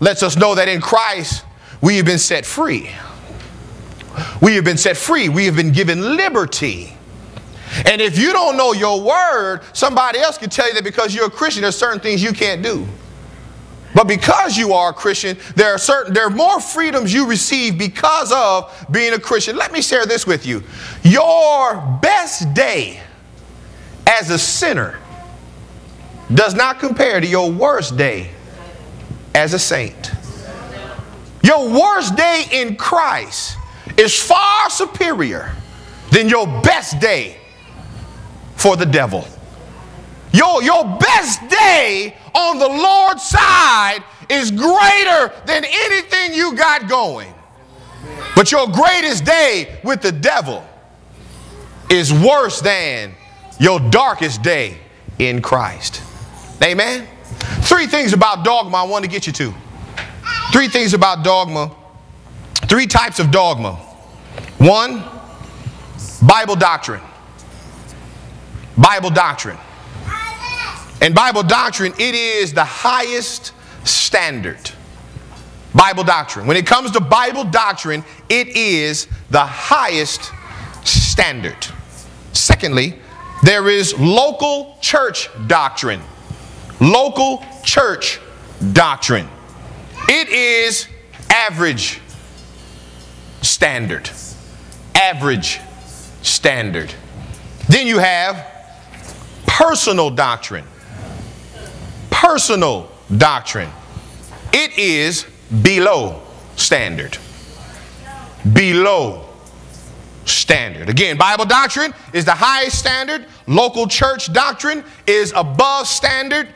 lets us know that in Christ we have been set free. We have been set free. We have been given liberty. And if you don't know your word, somebody else can tell you that because you're a Christian, there's certain things you can't do. But because you are a Christian, there are more freedoms you receive because of being a Christian. Let me share this with you. Your best day as a sinner does not compare to your worst day as a saint. Your worst day in Christ is far superior than your best day for the devil. Your best day on the Lord's side is greater than anything you got going. But your greatest day with the devil is worse than your darkest day in Christ. Amen? 3 things about dogma I want to get you to. 3 things about dogma. 3 types of dogma. 1, Bible doctrine. Bible doctrine. And Bible doctrine, it is the highest standard. Bible doctrine. When it comes to Bible doctrine, it is the highest standard. Secondly, there is local church doctrine. Local church doctrine. It is average standard. Average standard. Then you have personal doctrine. Personal doctrine. It is below standard. Below standard. Again, Bible doctrine is the highest standard. Local church doctrine is above standard.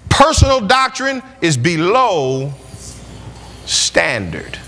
Personal doctrine is below standard.